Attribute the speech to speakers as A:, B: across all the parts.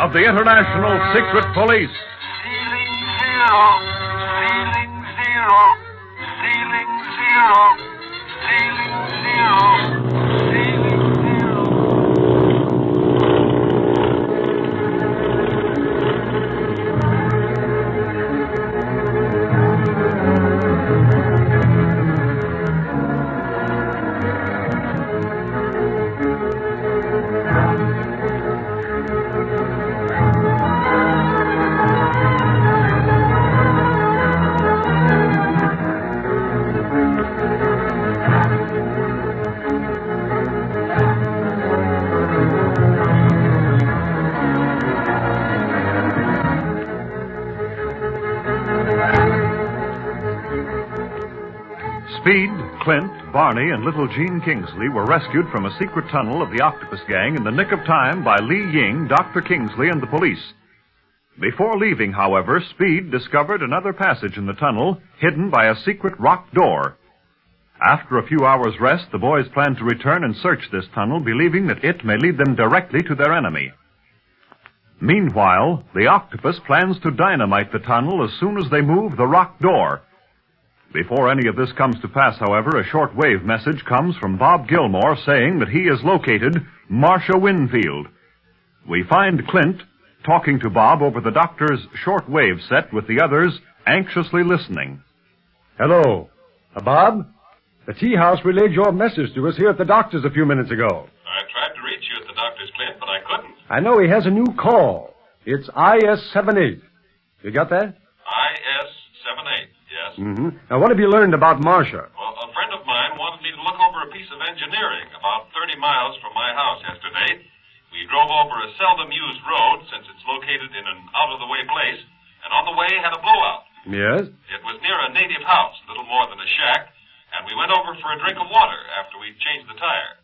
A: of the International Secret Police.
B: Ceiling zero. Ceiling zero. Ceiling zero. Ceiling zero. Ceiling zero.
A: Speed, Clint, Barney, and little Gene Kingsley were rescued from a secret tunnel of the Octopus gang in the nick of time by Li Ying, Dr. Kingsley, and the police. Before leaving, however, Speed discovered another passage in the tunnel hidden by a secret rock door. After a few hours' rest, the boys plan to return and search this tunnel, believing that it may lead them directly to their enemy. Meanwhile, the Octopus plans to dynamite the tunnel as soon as they move the rock door. Before any of this comes to pass, however, a shortwave message comes from Bob Gilmore saying that he has located Marcia Winfield. We find Clint talking to Bob over the doctor's shortwave set with the others anxiously listening.
C: Hello. Bob? The tea house relayed your message to us here at the doctor's a few minutes ago.
D: I tried to reach you at the doctor's, Clint, but I couldn't.
C: I know he has a new call. It's IS-78. You got that?
D: IS-78, yes.
C: Mm-hmm. Now, what have you learned about Marcia?
D: Well, a friend of mine wanted me to look over a piece of engineering about 30 miles from my house yesterday. We drove over a seldom-used road since it's located in an out-of-the-way place, and on the way had a blowout.
C: Yes?
D: It was near a native house, little more than a shack, and we went over for a drink of water after we'd changed the tire.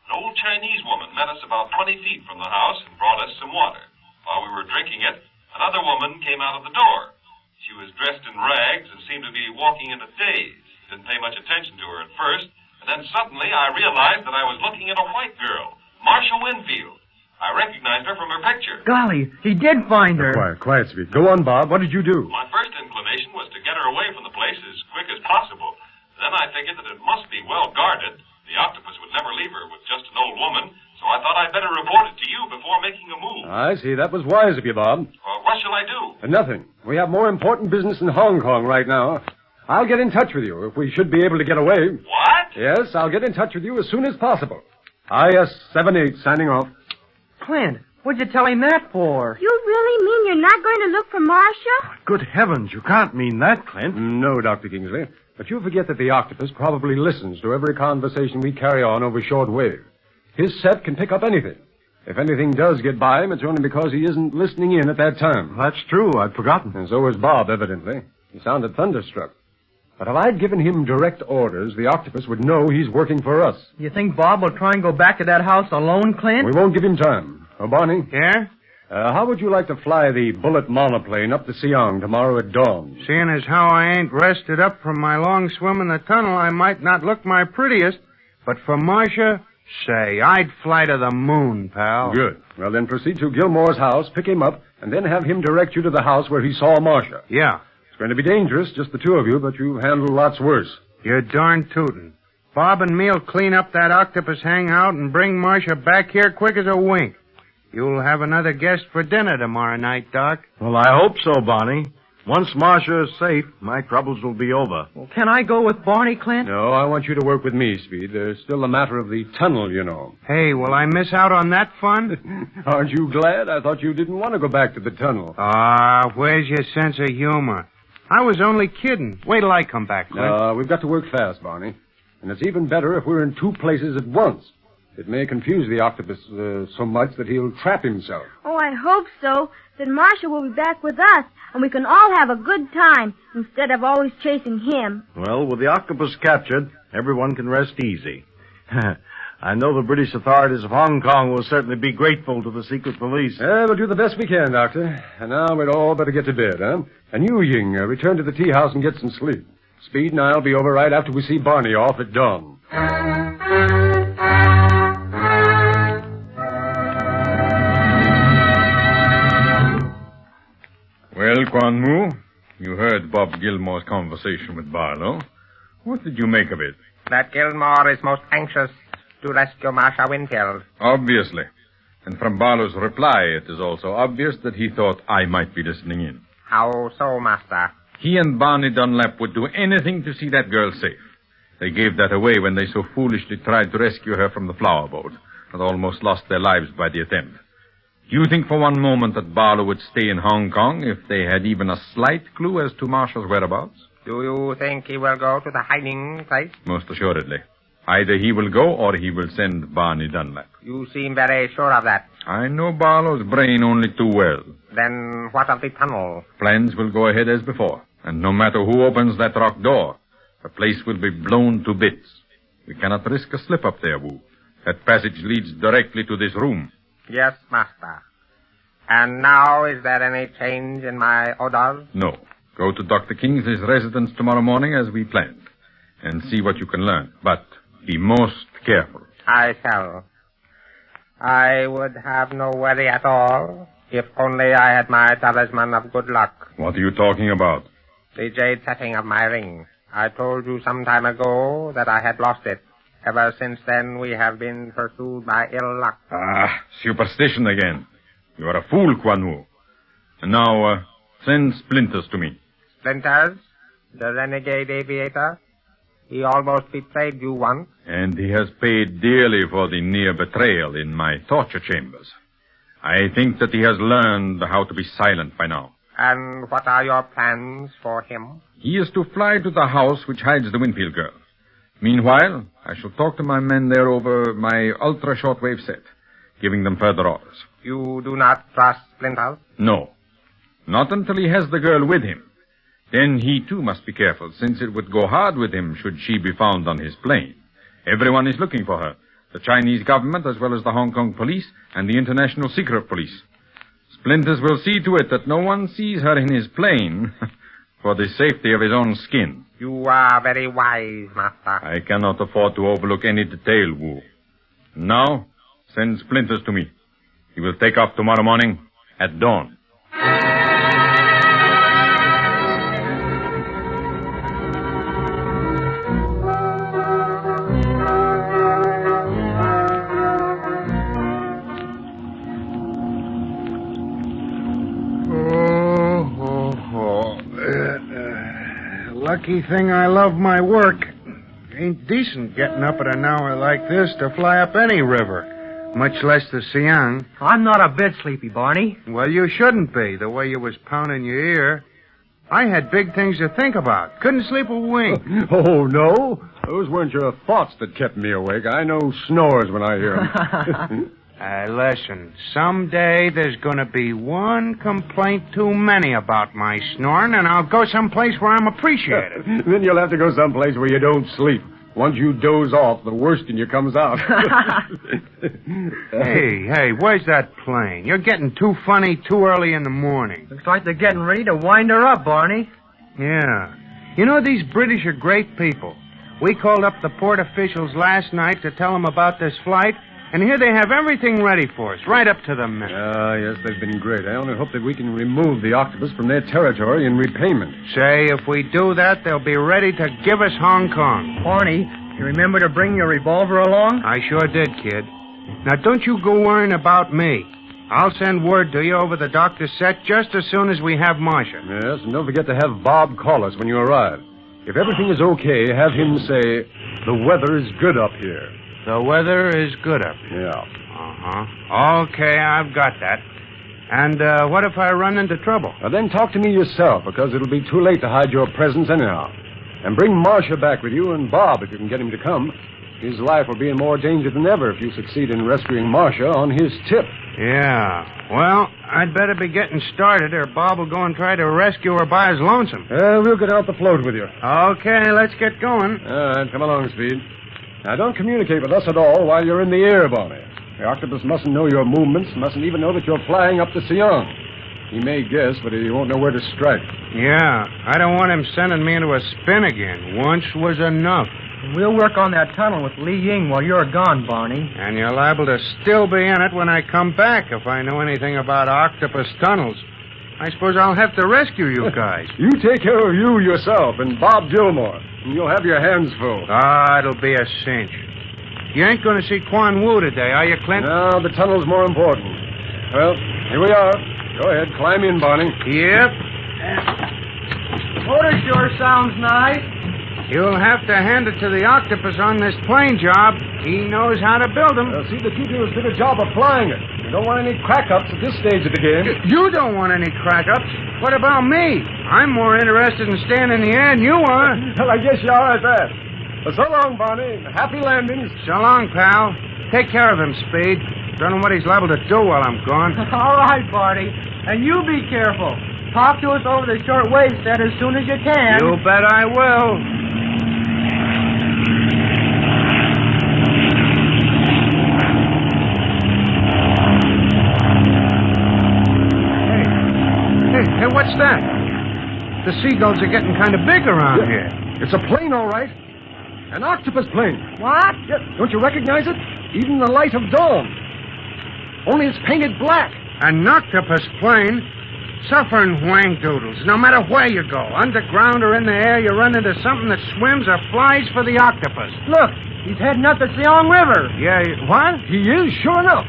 D: An old Chinese woman met us about 20 feet from the house and brought us some water. While we were drinking it, another woman came out of the door. She was dressed in rags and seemed to be walking in a daze. Didn't pay much attention to her at first, and then suddenly I realized that I was looking at a white girl, Marcia Winfield. I recognized her from her picture.
E: Golly, he did find her.
C: Quiet, Speed. Go on, Bob. What did you do?
D: My first inclination was to get her away from the place as quick as possible. Then I figured that it must be well guarded. The Octopus would never leave her with just an old woman, so I thought I'd better report it to you before making a move.
C: I see. That was wise of you, Bob.
D: What shall I do?
C: Nothing. We have more important business in Hong Kong right now. I'll get in touch with you if we should be able to get away.
D: What?
C: Yes, I'll get in touch with you as soon as possible. IS-78 signing off.
E: Clint, what'd you tell him that for?
F: You really mean you're not going to look for Marcia?
G: Good heavens, you can't mean that, Clint.
C: No, Dr. Kingsley. But you forget that the Octopus probably listens to every conversation we carry on over shortwave. His set can pick up anything. If anything does get by him, it's only because he isn't listening in at that time.
G: That's true. I'd forgotten.
C: And so was Bob, evidently. He sounded thunderstruck. But if I'd given him direct orders, the Octopus would know he's working for us.
E: You think Bob will try and go back to that house alone, Clint?
C: We won't give him time. Oh, Barney?
E: Yeah?
C: How would you like to fly the bullet monoplane up to Siang tomorrow at dawn?
H: Seeing as how I ain't rested up from my long swim in the tunnel, I might not look my prettiest. But for Marcia, say, I'd fly to the moon, pal.
C: Good. Well, then proceed to Gilmore's house, pick him up, and then have him direct you to the house where he saw Marcia.
H: Yeah.
C: It's going to be dangerous, just the two of you, but you've handled lots worse.
H: You're darn tootin'. Bob and me'll clean up that Octopus hangout and bring Marcia back here quick as a wink. You'll have another guest for dinner tomorrow night, Doc.
G: Well, I hope so, Barney. Once Marcia is safe, my troubles will be over.
E: Well, can I go with Barney, Clint?
C: No, I want you to work with me, Speed. There's still the matter of the tunnel, you know.
H: Hey, will I miss out on that fun?
C: Aren't you glad? I thought you didn't want to go back to the tunnel.
H: Where's your sense of humor? I was only kidding. Wait till I come back, Clint.
C: We've got to work fast, Barney. And it's even better if we're in two places at once. It may confuse the Octopus so much that he'll trap himself.
F: Oh, I hope so. Then Marcia will be back with us, and we can all have a good time instead of always chasing him.
G: Well, with the Octopus captured, everyone can rest easy. I know the British authorities of Hong Kong will certainly be grateful to the secret police.
C: We'll do the best we can, Doctor. And now we'd all better get to bed, huh? And you, Ying, return to the tea house and get some sleep. Speed and I'll be over right after we see Barney off at dawn.
I: Well, Quan Mu, you heard Bob Gilmore's conversation with Barlow. What did you make of it?
J: That Gilmore is most anxious to rescue Marcia Winfield.
I: Obviously. And from Barlow's reply, it is also obvious that he thought I might be listening in.
J: How so, Master?
I: He and Barney Dunlap would do anything to see that girl safe. They gave that away when they so foolishly tried to rescue her from the flower boat and almost lost their lives by the attempt. Do you think for one moment that Barlow would stay in Hong Kong if they had even a slight clue as to Marcia's whereabouts?
J: Do you think he will go to the hiding place?
I: Most assuredly. Either he will go or he will send Barney Dunlap.
J: You seem very sure of that.
I: I know Barlow's brain only too well.
J: Then what of the tunnel?
I: Plans will go ahead as before. And no matter who opens that rock door, the place will be blown to bits. We cannot risk a slip up there, Wu. That passage leads directly to this room.
J: Yes, Master. And now, is there any change in my orders?
I: No. Go to Dr. Kingsley's residence tomorrow morning as we planned, and see what you can learn. But be most careful.
J: I shall. I would have no worry at all if only I had my talisman of good luck.
I: What are you talking about?
J: The jade setting of my ring. I told you some time ago that I had lost it. Ever since then, we have been pursued by ill luck.
I: Ah, superstition again. You are a fool, Quan Wu. And now, send Splinters to me.
J: Splinters? The renegade aviator? He almost betrayed you once.
I: And he has paid dearly for the near betrayal in my torture chambers. I think that he has learned how to be silent by now.
J: And what are your plans for him?
I: He is to fly to the house which hides the Winfield girl. Meanwhile, I shall talk to my men there over my ultra-shortwave set, giving them further orders.
J: You do not trust Splinters?
I: No. Not until he has the girl with him. Then he, too, must be careful, since it would go hard with him should she be found on his plane. Everyone is looking for her. The Chinese government, as well as the Hong Kong police, and the International Secret Police. Splinters will see to it that no one sees her in his plane for the safety of his own skin.
J: You are very wise, Master.
I: I cannot afford to overlook any detail, Wu. Now, send Splinters to me. He will take off tomorrow morning at dawn.
H: Lucky thing I love my work. Ain't decent getting up at an hour like this to fly up any river, much less the Siang.
E: I'm not a bit sleepy, Barney.
H: Well, you shouldn't be, the way you was pounding your ear. I had big things to think about. Couldn't sleep a wink.
C: Oh, no? Those weren't your thoughts that kept me awake. I know snores when I hear them.
H: Listen, someday there's going to be one complaint too many about my snoring, and I'll go someplace where I'm appreciated.
C: Then you'll have to go someplace where you don't sleep. Once you doze off, the worst in you comes out.
H: Hey, where's that plane? You're getting too funny too early in the morning.
E: Looks like they're getting ready to wind her up, Barney.
H: Yeah. You know, these British are great people. We called up the port officials last night to tell them about this flight, and here they have everything ready for us, right up to the minute.
C: Yes, they've been great. I only hope that we can remove the Octopus from their territory in repayment.
H: Say, if we do that, they'll be ready to give us Hong Kong.
E: Barney, you remember to bring your revolver along?
H: I sure did, kid. Now, don't you go worrying about me. I'll send word to you over the doctor's set just as soon as we have Marcia.
C: Yes, and don't forget to have Bob call us when you arrive. If everything is okay, have him say, the weather is good up here.
H: The weather is good up here.
C: Yeah.
H: Uh-huh. Okay, I've got that. And what if I run into trouble?
C: Well, then talk to me yourself, because it'll be too late to hide your presence anyhow. And bring Marcia back with you, and Bob, if you can get him to come. His life will be in more danger than ever if you succeed in rescuing Marcia on his tip.
H: Yeah. Well, I'd better be getting started, or Bob will go and try to rescue her by his lonesome.
C: We'll get out the float with you.
H: Okay, let's get going.
C: All right, come along, Speed. Now, don't communicate with us at all while you're in the air, Barney. The Octopus mustn't know your movements, mustn't even know that you're flying up the Siang. He may guess, but he won't know where to strike.
H: Yeah, I don't want him sending me into a spin again. Once was enough.
E: We'll work on that tunnel with Li Ying while you're gone, Barney.
H: And you're liable to still be in it when I come back if I know anything about octopus tunnels. I suppose I'll have to rescue you guys.
C: You take care of you yourself and Bob Gilmore, and you'll have your hands full.
H: Ah, it'll be a cinch. You ain't going to see Quan Wu today, are you, Clint?
C: No, the tunnel's more important. Well, here we are. Go ahead, climb in, Barney.
H: Yep.
E: Motor sure sounds nice.
H: You'll have to hand it to the Octopus on this plane job. He knows how to build them.
C: See that you do as good a job of flying it. You don't want any crack-ups at this stage of the game.
H: You don't want any crack-ups. What about me? I'm more interested in staying in the air than you are.
C: Well, I guess you are at that. Well, so long, Barney. Happy landings.
H: So long, pal. Take care of him, Speed. Don't know what he's liable to do while I'm gone.
E: All right, Barney. And you be careful. Talk to us over the shortwave set as soon as you can.
H: You bet I will. Hey, what's that? The seagulls are getting kind of big around here.
C: It's a plane, all right. An octopus plane.
E: What?
C: Yeah, don't you recognize it? Even the light of dawn. Only it's painted black.
H: An octopus plane? Suffering wang-doodles. No matter where you go, underground or in the air, you run into something that swims or flies for the octopus.
E: Look, he's heading up the Seong River.
H: Yeah, what?
C: He is, sure enough.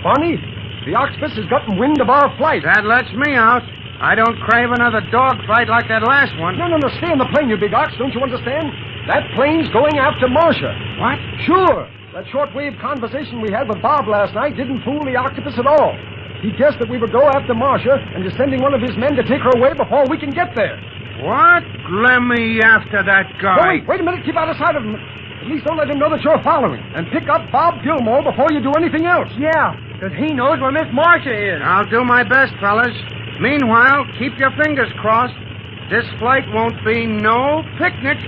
C: Barney, the octopus has gotten wind of our flight.
H: That lets me out. I don't crave another dogfight like that last one.
C: No, stay in the plane, you big ox. Don't you understand? That plane's going after Marcia.
H: What?
C: Sure. That shortwave conversation we had with Bob last night didn't fool the octopus at all. He guessed that we would go after Marcia and is sending one of his men to take her away before we can get there.
H: What? Let me after that guy.
C: Wait a minute. Keep out of sight of him. At least don't let him know that you're following. And pick up Bob Gilmore before you do anything else.
E: Yeah, because he knows where Miss Marcia is.
H: I'll do my best, fellas. Meanwhile, keep your fingers crossed. This flight won't be no picnic.